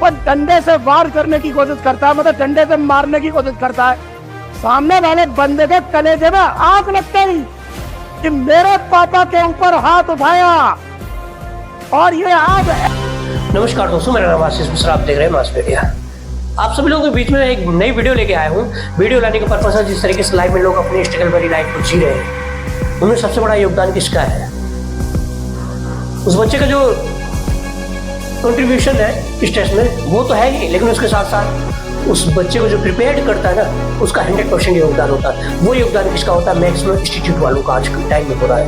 वो डंडे से वार करने की कोशिश करता है, मतलब डंडे से मारने की कोशिश करता है। सामने वाले बंदे के कलेजे में आग लगता ही कि मेरे पापा के ऊपर हाथ उठाया और ये आग। नमस्कार दोस्तों, मेरा नाम आशीष मिश्रा, आप देख रहे हैं मास मीडिया। आप सभी लोगों के बीच में एक नई वीडियो लेके आया हूँ। वीडियो लाने का पर्पस है जिस तरीके से लाइफ में लोग अपनी स्ट्रगल भरी लाइफ को जी रहे हैं, उनमें सबसे बड़ा योगदान किसका है? उस बच्चे का जो कंट्रीब्यूशन है इस टेस्ट में वो तो है ही, लेकिन उसके साथ साथ उस बच्चे को जो प्रिपेयर करता है ना, उसका 100% योगदान होता है। वो योगदान किसका होता है? मैक्सिमम इंस्टीट्यूट वालों का आज के टाइम में हो रहा है।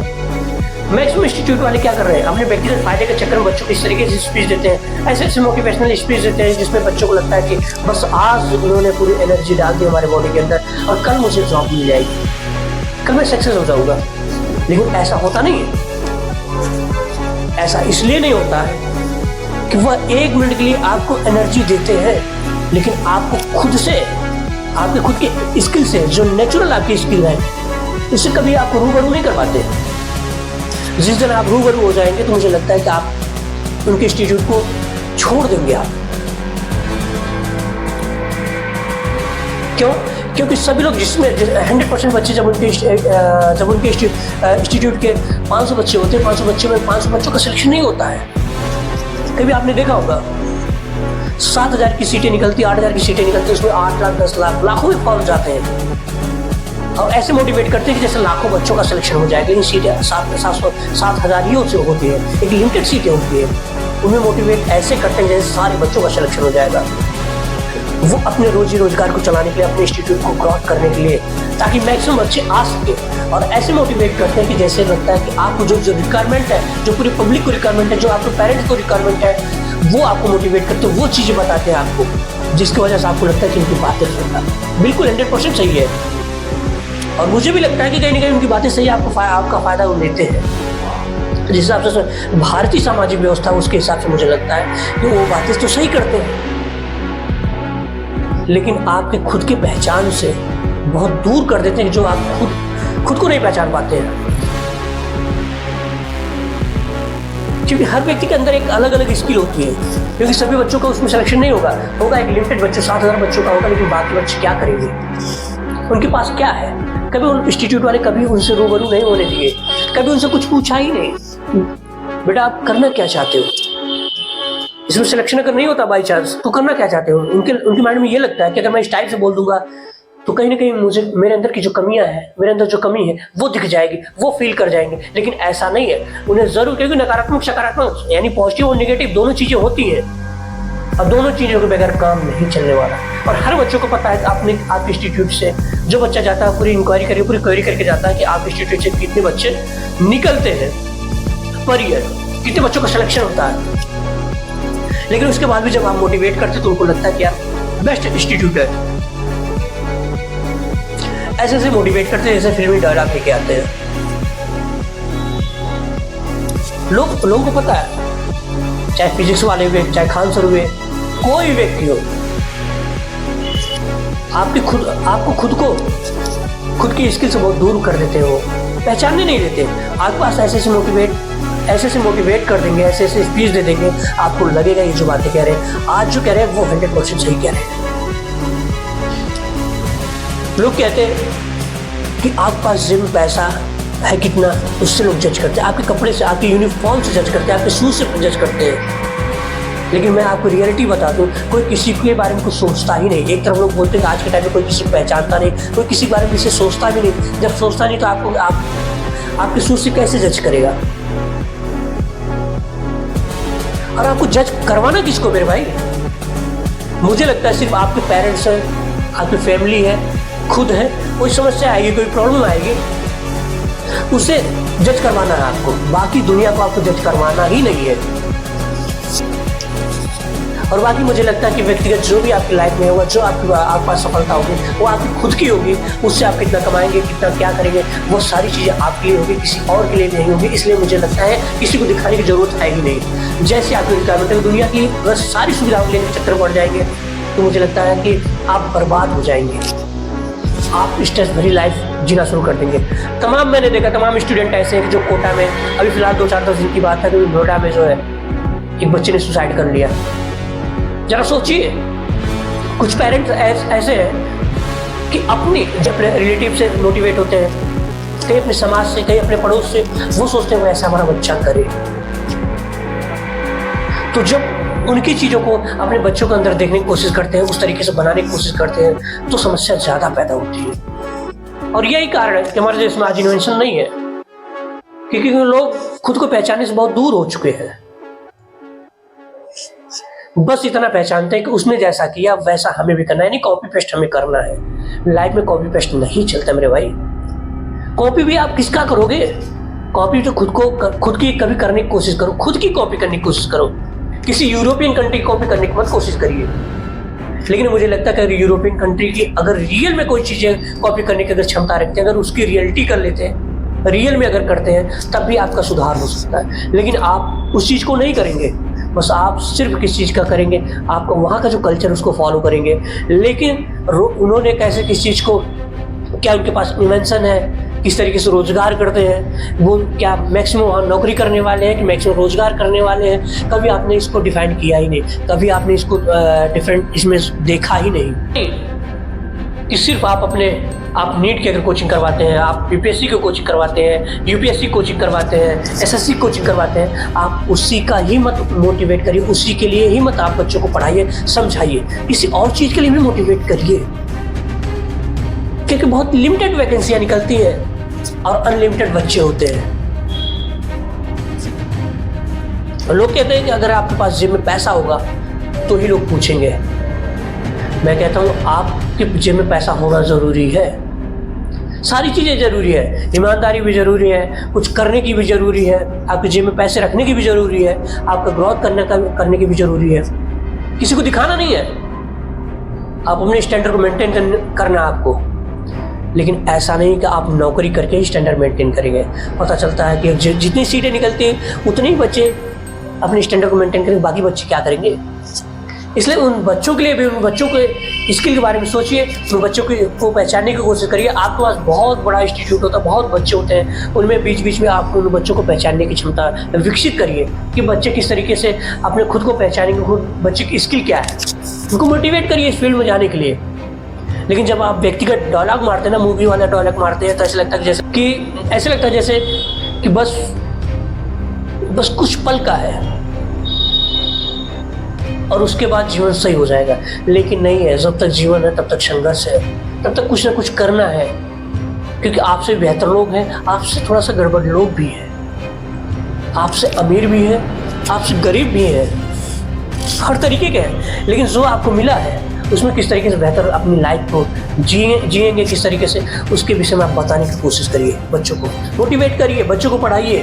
मैक्सिमम इंस्टीट्यूट वाले क्या कर रहे हैं? अपने व्यक्तिगत फायदे के चक्कर में बच्चों को इस तरीके से स्पीच देते हैं, ऐसे ऐसे मोटिवेशनल स्पीच देते हैं जिसमें बच्चों को लगता है कि बस आज उन्होंने पूरी एनर्जी डाल दी हमारे बॉडी के अंदर और कल मुझे जॉब मिल जाएगी, कल मैं सक्सेस हो जाऊंगा। लेकिन ऐसा होता नहीं है। ऐसा इसलिए नहीं होता है कि वह 1 मिनट के लिए आपको एनर्जी देते हैं, लेकिन आपको खुद से, आपके खुद के स्किल से, जो नेचुरल आपकी स्किल है, इससे कभी आपको रूबरू नहीं करवाते। जिस दिन आप रूबरू हो जाएंगे तो मुझे लगता है कि आप उनके इंस्टीट्यूट को छोड़ देंगे आप। क्यों? क्योंकि सभी लोग जिसमें 100% बच्चे जब उनके इंस्टीट्यूट के 500 बच्चे होते हैं, 500 बच्चों में 500 बच्चों का सिलेक्शन नहीं होता है। कभी आपने देखा होगा 7,000 की सीटें निकलती, 8,000 की सीटें निकलती, उसमें 8 लाख 10 लाख लाखों में फॉर्म जाते हैं और ऐसे मोटिवेट करते हैं कि जैसे लाखों बच्चों का सिलेक्शन हो जाएगा। लेकिन सीटें 7,000 ही होती है, एक लिमिटेड सीटें होती है। उन्हें मोटिवेट ऐसे करते हैं जैसे सारे बच्चों का सिलेक्शन हो जाएगा। वो अपने रोजी रोजगार को चलाने के लिए, अपने इंस्टीट्यूट को ग्रोथ करने के लिए, ताकि मैक्सिमम बच्चे आ सके। और ऐसे मोटिवेट करते हैं कि जैसे लगता है कि आपको जो रिक्वायरमेंट है, जो पूरी पब्लिक को रिक्वायरमेंट है, जो आपके पेरेंट्स को रिक्वायरमेंट है, वो आपको मोटिवेट करते हैं, वो चीज़ें बताते हैं आपको, जिसकी वजह से आपको लगता है कि इनकी बातें सुनना बिल्कुल 100% सही है। और मुझे भी लगता है कि कहीं ना कहीं उनकी बातें सही, आपका फायदा वो लेते हैं। जिस हिसाब से भारतीय सामाजिक व्यवस्था, उसके हिसाब से मुझे लगता है कि वो बातें तो सही करते हैं, लेकिन आपके खुद की पहचान से बहुत दूर कर देते हैं, जो आप खुद को नहीं पहचान पाते हैं। क्योंकि हर व्यक्ति के अंदर एक अलग अलग स्किल होती है, क्योंकि सभी बच्चों का उसमें सिलेक्शन नहीं होगा एक लिमिटेड बच्चे 7,000 बच्चों का होगा, लेकिन बाकी बच्चे क्या करेंगे? उनके पास क्या है? कभी उन इंस्टीट्यूट वाले कभी उनसे रूबरू नहीं होने दिए, कभी उनसे कुछ पूछा ही नहीं, बेटा आप करना क्या चाहते हो? इसमें सिलेक्शन अगर नहीं होता बाई चांस, तो करना क्या चाहते हो? उनके माइंड में ये लगता है कि अगर मैं इस टाइप से बोल दूंगा तो कहीं ना कहीं मुझे, मेरे अंदर की जो कमियां हैं, मेरे अंदर जो कमी है वो दिख जाएगी, वो फील कर जाएंगे। लेकिन ऐसा नहीं है। उन्हें जरूर, क्योंकि नकारात्मक सकारात्मक यानी पॉजिटिव और नेगेटिव दोनों चीजें होती हैं, और दोनों चीजों के बगैर काम नहीं चलने वाला। और हर बच्चों को पता है कि आप इंस्टीट्यूट से जो बच्चा जाता है, पूरी इंक्वायरी करके जाता है कि आप इंस्टीट्यूट से कितने बच्चे निकलते हैं पर ईयर, कितने बच्चों का सिलेक्शन होता है। लेकिन उसके बाद भी जब आप मोटिवेट करते तो उनको लगता है कि यार बेस्ट इंस्टीट्यूट है। ऐसे ऐसे मोटिवेट करते जैसे फिल्मी डायलॉग लेके आते हैं। लोगों को पता है, चाहे फिजिक्स वाले हुए, चाहे खान सर हुए, कोई व्यक्ति हो, आपको खुद की स्किल से बहुत दूर कर देते हो, पहचानने नहीं देते। आपके पास ऐसे मोटिवेट कर देंगे, ऐसे स्पीच दे देंगे, आपको लगेगा ये जो बातें कह रहे हैं, आज जो कह रहे हैं वो 100% सही कह रहे हैं। लोग कहते हैं कि आपके पास जिम पैसा है कितना, उससे लोग जज करते हैं, आपके कपड़े से, आपके यूनिफॉर्म से जज करते हैं, आपके शूज से जज करते हैं। लेकिन मैं आपको रियलिटी बता दूं, कोई किसी के बारे में कुछ सोचता ही नहीं। एक तरफ लोग बोलते हैं कि आज के टाइम में कोई किसी को पहचानता नहीं, कोई किसी के बारे में किसी सोचता भी नहीं। जब सोचता नहीं तो आपके शूज से कैसे जज करेगा? और आपको जज करवाना किसको मेरे भाई? मुझे लगता है सिर्फ आपके पेरेंट्स हैं, आपकी फैमिली है, खुद है। कोई समस्या आएगी, कोई प्रॉब्लम आएगी, उसे जज करवाना है आपको, बाकी दुनिया को आपको जज करवाना ही नहीं है। और बाकी मुझे लगता है कि व्यक्तिगत जो भी आपकी लाइफ में होगा, जो आपके पास सफलता होगी, वो आपकी खुद की होगी। उससे आप कितना कमाएंगे, कितना क्या करेंगे, वो सारी चीज़ें आपके लिए होगी, किसी और के लिए नहीं होगी। इसलिए मुझे लगता है किसी को दिखाने की जरूरत है ही नहीं। जैसे आपकी रिक्वायरमेंट है, दुनिया की बस सारी सुविधाओं लेने के चक्कर पड़ जाएंगे तो मुझे लगता है कि आप बर्बाद हो जाएंगे, आप स्ट्रेस भरी लाइफ जीना शुरू कर देंगे। मैंने देखा तमाम स्टूडेंट ऐसे हैं जो कोटा में, अभी फिलहाल 2-4 दिन की बात है, तो नोएडा में जो है एक बच्चे ने सुसाइड कर लिया। जरा सोचिए, कुछ पेरेंट्स ऐसे हैं कि अपने जब रिलेटिव से मोटिवेट होते हैं, कहीं अपने समाज से, कहीं अपने पड़ोस से, वो सोचते हैं ऐसा हमारा बच्चा करे। तो जब उनकी चीज़ों को अपने बच्चों के अंदर देखने की कोशिश करते हैं, उस तरीके से बनाने की कोशिश करते हैं, तो समस्या ज़्यादा पैदा होती है। और यही कारण है कि हमारे देश में आज इन्वेंशन नहीं है, क्योंकि लोग खुद को पहचानने से बहुत दूर हो चुके हैं। बस इतना पहचानते हैं कि उसने जैसा किया वैसा हमें भी करना है, यानी कॉपी पेस्ट हमें करना है। लाइफ में कॉपी पेस्ट नहीं चलता मेरे भाई। कॉपी भी आप किसका करोगे? कॉपी तो खुद की कभी करने की कोशिश करो, खुद की कॉपी करने की कोशिश करो। किसी यूरोपियन कंट्री की कॉपी करने की मत कोशिश करिए। लेकिन मुझे लगता है कि यूरोपियन कंट्री की अगर रियल में कोई चीज़ें कॉपी करने की अगर क्षमता रखते हैं, अगर उसकी रियलिटी कर लेते हैं, रियल में अगर करते हैं, तब भी आपका सुधार हो सकता है। लेकिन आप उस चीज़ को नहीं करेंगे, बस आप सिर्फ किस चीज़ का करेंगे, आपका वहाँ का जो कल्चर उसको फॉलो करेंगे। लेकिन उन्होंने कैसे किस चीज़ को, क्या उनके पास इन्वेंशन है, किस तरीके से रोजगार करते हैं, वो क्या मैक्सिमम वहाँ नौकरी करने वाले हैं कि मैक्सिमम रोजगार करने वाले हैं, कभी आपने इसको डिफाइन किया ही नहीं, कभी आपने इसको डिफरेंट इसमें देखा ही नहीं। कि सिर्फ आप नीट की अगर कोचिंग करवाते हैं, आप यूपीएससी की कोचिंग करवाते हैं, यूपीएससी कोचिंग करवाते हैं, एसएससी कोचिंग करवाते हैं, आप उसी का ही मत मोटिवेट करिए, उसी के लिए ही मत आप बच्चों को पढ़ाइए, समझाइए, किसी और चीज़ के लिए भी मोटिवेट करिए। क्योंकि बहुत लिमिटेड वैकेंसियाँ निकलती हैं और अनलिमिटेड बच्चे होते हैं। लोग कहते हैं कि अगर आपके पास जेब में पैसा होगा तो ही लोग पूछेंगे। मैं कहता हूँ आपके जेब में पैसा होना ज़रूरी है, सारी चीज़ें ज़रूरी है, ईमानदारी भी ज़रूरी है, कुछ करने की भी ज़रूरी है, आपके जेब में पैसे रखने की भी ज़रूरी है, आपका ग्रोथ करने की भी ज़रूरी है। किसी को दिखाना नहीं है, आप अपने स्टैंडर्ड को मेंटेन करना आपको। लेकिन ऐसा नहीं कि आप नौकरी करके ही स्टैंडर्ड मेंटेन करेंगे। पता चलता है कि जितनी सीटें निकलती हैं उतने ही बच्चे अपने स्टैंडर्ड को मेंटेन करेंगे, बाकी बच्चे क्या करेंगे? इसलिए उन बच्चों के लिए भी, उन बच्चों के स्किल के बारे में सोचिए, उन बच्चों को पहचानने की कोशिश करिए। आपके पास बहुत बड़ा इंस्टीट्यूट होता है, बहुत बच्चे होते हैं, उनमें बीच बीच में आप उन बच्चों को पहचानने की क्षमता विकसित करिए कि बच्चे किस तरीके से अपने खुद को पहचानेंगे, खुद बच्चे की स्किल क्या है, उनको मोटिवेट करिए इस फील्ड में जाने के लिए। लेकिन जब आप व्यक्तिगत डायलॉग मारते हैं ना, मूवी वाला डायलॉग मारते हैं, तो ऐसा लगता है जैसे कि बस कुछ पल का है और उसके बाद जीवन सही हो जाएगा। लेकिन नहीं है, जब तक जीवन है तब तक संघर्ष है, तब तक कुछ ना कुछ करना है। क्योंकि आपसे बेहतर लोग हैं, आपसे थोड़ा सा गड़बड़ लोग भी हैं, आपसे अमीर भी है, आपसे गरीब भी है, हर तरीके के हैं। लेकिन जो आपको मिला है उसमें किस तरीके से बेहतर अपनी लाइफ को जिएंगे किस तरीके से, उसके विषय में आप बताने की कोशिश करिए। बच्चों को मोटिवेट करिए, बच्चों को पढ़ाइए।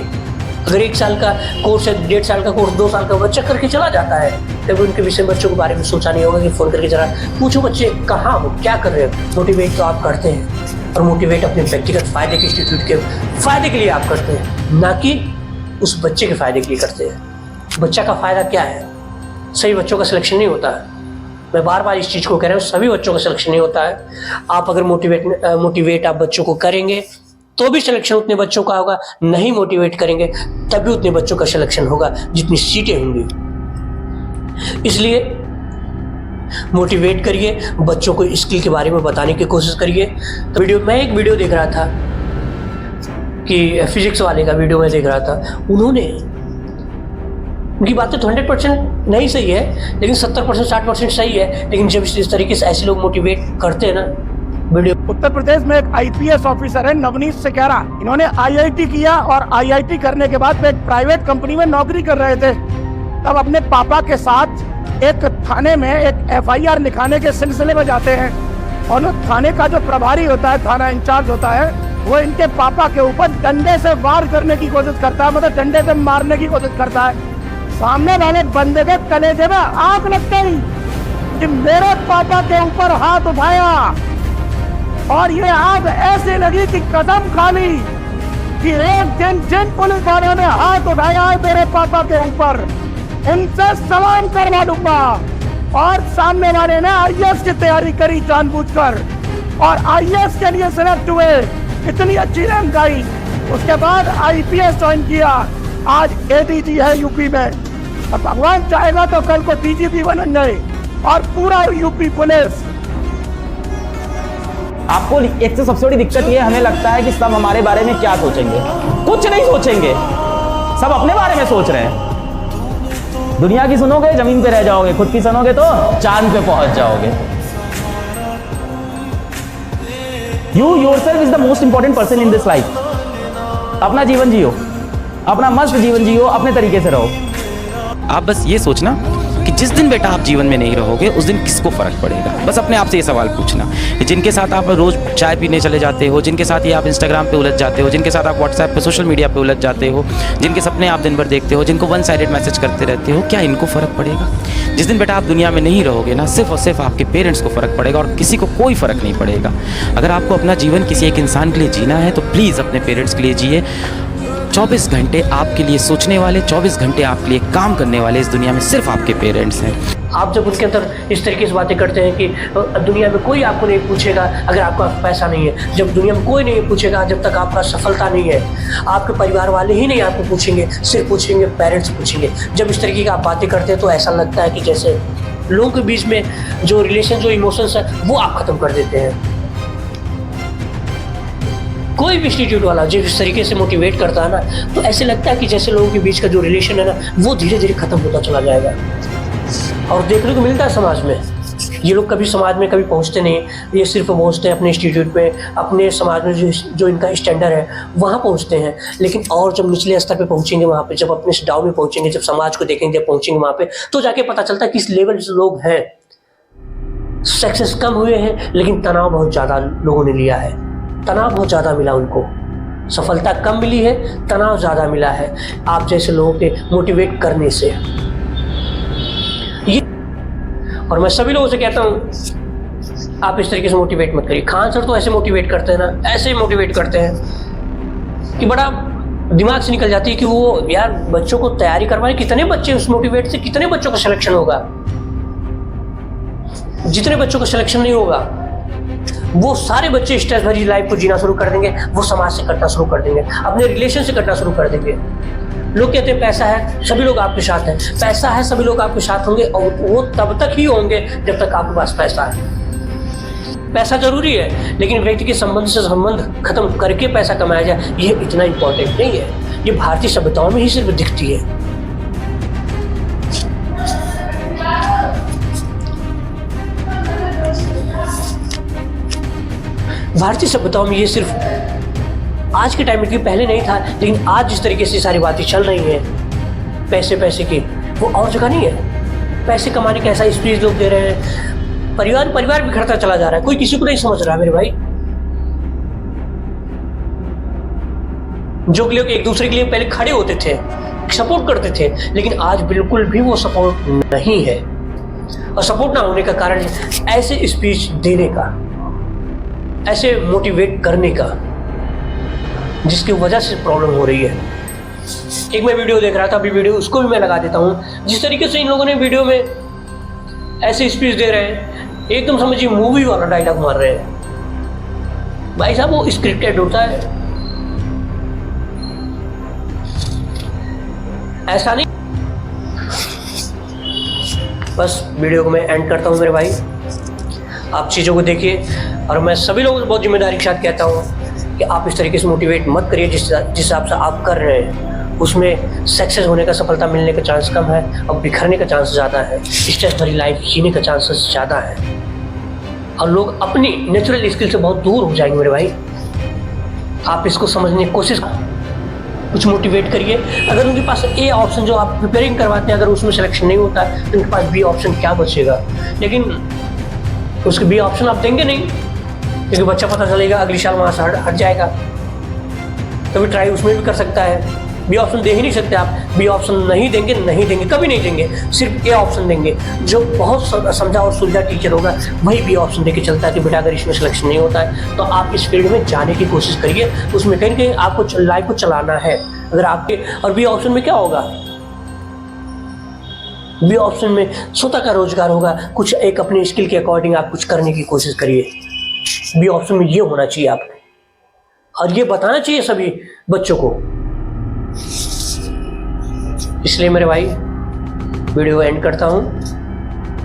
अगर 1 साल का कोर्स है, 1.5 साल का कोर्स, 2 साल का बच्चा करके चला जाता है, तब उनके विषय में बच्चों के बारे में सोचा नहीं होगा कि फ़ोन करके जरा पूछो बच्चे कहाँ हो, क्या कर रहे हो। मोटिवेट तो आप करते हैं, और मोटिवेट अपने व्यक्तिगत फ़ायदे के, इंस्टीट्यूट के फ़ायदे के लिए आप करते हैं, ना कि उस बच्चे के फ़ायदे के लिए करते हैं। बच्चा का फ़ायदा क्या है? सही बच्चों का सिलेक्शन नहीं होता है। मैं बार बार इस चीज़ को कह रहा हूँ, सभी बच्चों का सिलेक्शन नहीं होता है। आप अगर मोटिवेट आप बच्चों को करेंगे तो भी सिलेक्शन उतने बच्चों का होगा, नहीं मोटिवेट करेंगे तभी उतने बच्चों का सिलेक्शन होगा जितनी सीटें होंगी। इसलिए मोटिवेट करिए, बच्चों को स्किल के बारे में बताने की कोशिश करिए। तो मैं एक वीडियो देख रहा था कि फिजिक्स वाले का वीडियो मैं देख रहा था, उनकी बातें तो 100% नहीं सही है, लेकिन 70% 60% सही है। लेकिन जब इस तरीके से ऐसे लोग मोटिवेट करते हैं ना वीडियो। उत्तर प्रदेश में एक आईपीएस ऑफिसर है नवनीत सेकेरा, इन्होंने आईआईटी किया और आईआईटी करने के बाद एक प्राइवेट कंपनी में नौकरी कर रहे थे। तब अपने पापा के साथ एक थाने में एक एफआईआर लिखाने के सिलसिले में जाते हैं, और थाने का जो प्रभारी होता है, थाना इंचार्ज होता है, वो इनके पापा के ऊपर डंडे से वार करने की कोशिश करता है, मतलब डंडे से मारने की कोशिश करता है। सामने वाले बंदे के कलेजे में आग लग गई कि मेरे पापा के ऊपर हाथ उठाया, और ये आग ऐसे लगी कि कसम खा ली कि एक दिन जिन पुलिस वालों ने हाथ उठाया है मेरे पापा के ऊपर, उनसे सलाम करवा दूंगा। और सामने वाले ने आईएएस की तैयारी करी जानबूझकर, और आईएएस के लिए सिलेक्ट हुए, इतनी अच्छी रैंक आई, उसके बाद आईपीएस ज्वाइन किया, आज एडीजी है यूपी में, और भगवान चाहेगा तो कल को डीजीपी बन गए। और पूरा यूपी पुलिस। आपको एक तो सबसे बड़ी दिक्कत ये हमें लगता है कि सब हमारे बारे में क्या सोचेंगे। कुछ नहीं सोचेंगे, सब अपने बारे में सोच रहे हैं। दुनिया की सुनोगे जमीन पे रह जाओगे, खुद की सुनोगे तो चांद पे पहुंच जाओगे। You yourself is the most important person in this life. अपना जीवन जियो, अपना मस्त जीवन जियो, अपने तरीके से रहो। आप बस ये सोचना कि जिस दिन बेटा आप जीवन में नहीं रहोगे उस दिन किसको फ़र्क पड़ेगा। बस अपने आप से ये सवाल पूछना कि जिनके साथ आप रोज़ चाय पीने चले जाते हो, जिनके साथ ये आप इंस्टाग्राम पे उलझ जाते हो, जिनके साथ आप व्हाट्सएप पे सोशल मीडिया पे उलझ जाते हो, जिनके सपने आप दिन भर देखते हो, जिनको वन साइडेड मैसेज करते रहते हो, क्या इनको फ़र्क पड़ेगा? जिस दिन बेटा आप दुनिया में नहीं रहोगे ना, सिर्फ और सिर्फ आपके पेरेंट्स को फ़र्क पड़ेगा और किसी को कोई फ़र्क नहीं पड़ेगा। अगर आपको अपना जीवन किसी एक इंसान के लिए जीना है तो प्लीज़ अपने पेरेंट्स के लिए जिए। 24 घंटे आपके लिए सोचने वाले, 24 घंटे आपके लिए काम करने वाले इस दुनिया में सिर्फ आपके पेरेंट्स हैं। आप जब उनके अंदर इस तरीके से बातें करते हैं कि दुनिया में कोई आपको नहीं पूछेगा अगर आपका पैसा नहीं है, जब दुनिया में कोई नहीं पूछेगा जब तक आपका सफलता नहीं है, आपके परिवार वाले ही नहीं आपको पूछेंगे, सिर्फ पूछेंगे पेरेंट्स पूछेंगे। जब इस तरीके की आप बातें करते हैं तो ऐसा लगता है कि जैसे लोगों के बीच में जो रिलेशन, जो इमोशंस है वो आप ख़त्म कर देते हैं। कोई भी इंस्टीट्यूट वाला जब इस तरीके से मोटिवेट करता है ना तो ऐसे लगता है कि जैसे लोगों के बीच का जो रिलेशन है ना वो धीरे धीरे खत्म होता चला जाएगा। और देखने को मिलता है समाज में, ये लोग कभी समाज में कभी पहुंचते नहीं, ये सिर्फ पहुंचते हैं अपने इंस्टीट्यूट में, अपने समाज में जो इनका स्टैंडर्ड है वहाँ पहुंचते हैं। लेकिन और जब निचले स्तर पे पहुंचेंगे, वहाँ पे जब अपने डाउन में पहुंचेंगे, जब समाज को देखेंगे, जब पहुंचेंगे वहाँ पे तो जाके पता चलता है किस लेवल से लोग हैं। सक्सेस कम हुए हैं लेकिन तनाव बहुत ज़्यादा लोगों ने लिया है, तनाव बहुत ज़्यादा मिला उनको। सफलता कम मिली है, तनाव ज़्यादा मिला है आप जैसे लोगों के मोटिवेट करने से। ये और मैं सभी लोगों से कहता हूँ आप इस तरीके से मोटिवेट मत करिए। खान सर तो ऐसे मोटिवेट करते हैं ना, ऐसे ही मोटिवेट करते हैं कि बड़ा दिमाग से निकल जाती है कि वो यार बच्चों को तैयारी करवाए। कितने बच्चे उस मोटिवेट से, कितने बच्चों का सिलेक्शन होगा? जितने बच्चों का सिलेक्शन नहीं होगा वो सारे बच्चे स्ट्रेस भरी लाइफ को जीना शुरू कर देंगे, वो समाज से कटना शुरू कर देंगे, अपने रिलेशन से कटना शुरू कर देंगे। लोग कहते हैं पैसा है सभी लोग आपके साथ हैं, पैसा है सभी लोग आपके साथ होंगे और वो तब तक ही होंगे जब तक आपके पास पैसा है। पैसा जरूरी है लेकिन व्यक्ति के संबंध से संबंध खत्म करके पैसा कमाया जाए ये इतना इंपॉर्टेंट नहीं है। ये भारतीय सभ्यताओं में ही सिर्फ दिखती है। भारतीय सभ्यताओं में ये सिर्फ आज के टाइम में, पहले नहीं था लेकिन आज जिस तरीके से सारी बातें चल रही हैं पैसे की, वो और जगह नहीं है। पैसे कमाने का ऐसा स्पीच लोग दे रहे हैं, परिवार बिखरता चला जा रहा है, कोई किसी को नहीं समझ रहा मेरे भाई। जो लोग एक दूसरे के लिए पहले खड़े होते थे, सपोर्ट करते थे, लेकिन आज बिल्कुल भी वो सपोर्ट नहीं है। और सपोर्ट ना होने का कारण ऐसे स्पीच देने का, ऐसे मोटिवेट करने का, जिसकी वजह से प्रॉब्लम हो रही है। एक मैं वीडियो देख रहा था, अभी वीडियो उसको भी मैं लगा देता हूँ। जिस तरीके से इन लोगों ने वीडियो में ऐसे स्पीच दे रहे हैं, एकदम समझिए मूवी वाला डायलॉग मार रहे हैं। भाई साहब वो स्क्रिप्टेड होता है, ऐसा नहीं। बस वीडियो को मैं एंड करता हूँ मेरे भाई, आप चीज़ों को देखिए। और मैं सभी लोगों को बहुत जिम्मेदारी के साथ कहता हूँ कि आप इस तरीके से मोटिवेट मत करिए जिस हिसाब से आप कर रहे हैं, उसमें सक्सेस होने का, सफलता मिलने का चांस कम है और बिखरने का चांस ज़्यादा है, स्ट्रेस भरी लाइफ जीने का चांसेस ज़्यादा है और लोग अपनी नेचुरल स्किल से बहुत दूर हो जाएंगे मेरे भाई। आप इसको समझने की कोशिश, कुछ मोटिवेट करिए। अगर उनके पास ए ऑप्शन जो आप प्रिपेयरिंग करवाते हैं, अगर उसमें सिलेक्शन नहीं होता तो उनके पास बी ऑप्शन क्या बचेगा? लेकिन उसके बी ऑप्शन आप देंगे नहीं क्योंकि बच्चा पता चलेगा अगली साल वहाँ से हट जाएगा, कभी ट्राई उसमें भी कर सकता है। बी ऑप्शन दे ही नहीं सकते आप, बी ऑप्शन नहीं देंगे, कभी नहीं देंगे, सिर्फ ए ऑप्शन देंगे। जो बहुत समझा और सुलझा टीचर होगा वही बी ऑप्शन देके चलता है कि बेटा अगर इसमें सिलेक्शन नहीं होता है तो आप इस फील्ड में जाने की कोशिश करिए, उसमें कहीं ना कहीं आपको लाइफ को चलाना है। अगर आपके और बी ऑप्शन में क्या होगा? बी ऑप्शन में स्वतः का रोजगार होगा, कुछ एक अपनी स्किल के अकॉर्डिंग आप कुछ करने की कोशिश करिए। बी ऑप्शन में ये होना चाहिए आपने, और ये बताना चाहिए सभी बच्चों को। इसलिए मेरे भाई वीडियो एंड करता हूँ।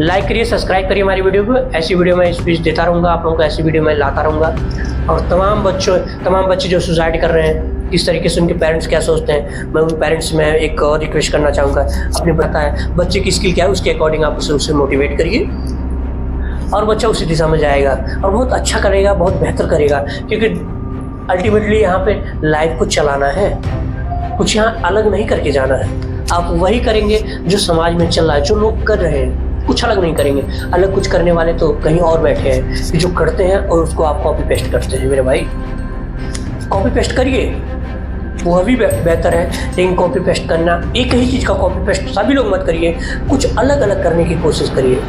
लाइक करिए, सब्सक्राइब करिए हमारी वीडियो को। ऐसी वीडियो मैं स्पीच देता रहूँगा, आप लोगों को ऐसी वीडियो मैं लाता रहूँगा। और तमाम बच्चे जो सुसाइड कर रहे हैं, किस तरीके से उनके पेरेंट्स क्या सोचते हैं, मैं उन पेरेंट्स में एक और रिक्वेस्ट करना चाहूँगा। अपने पता है बच्चे की स्किल क्या है, उसके अकॉर्डिंग आप उसे मोटिवेट करिए और बच्चा उसी दिशा में जाएगा और बहुत अच्छा करेगा, बहुत बेहतर करेगा। क्योंकि अल्टीमेटली यहाँ पे लाइफ को चलाना है, कुछ यहाँ अलग नहीं करके जाना है। आप वही करेंगे जो समाज में चल रहा है, जो लोग कर रहे हैं, कुछ अलग नहीं करेंगे। अलग कुछ करने वाले तो कहीं और बैठे हैं कि जो करते हैं और उसको आप कॉपी पेस्ट करते हैं। मेरे भाई, कॉपी पेस्ट करिए, वह भी बेहतर है, लेकिन कॉपी पेस्ट करना, एक ही चीज़ का कॉपी पेस्ट सभी लोग मत करिए, कुछ अलग अलग करने की कोशिश करिए।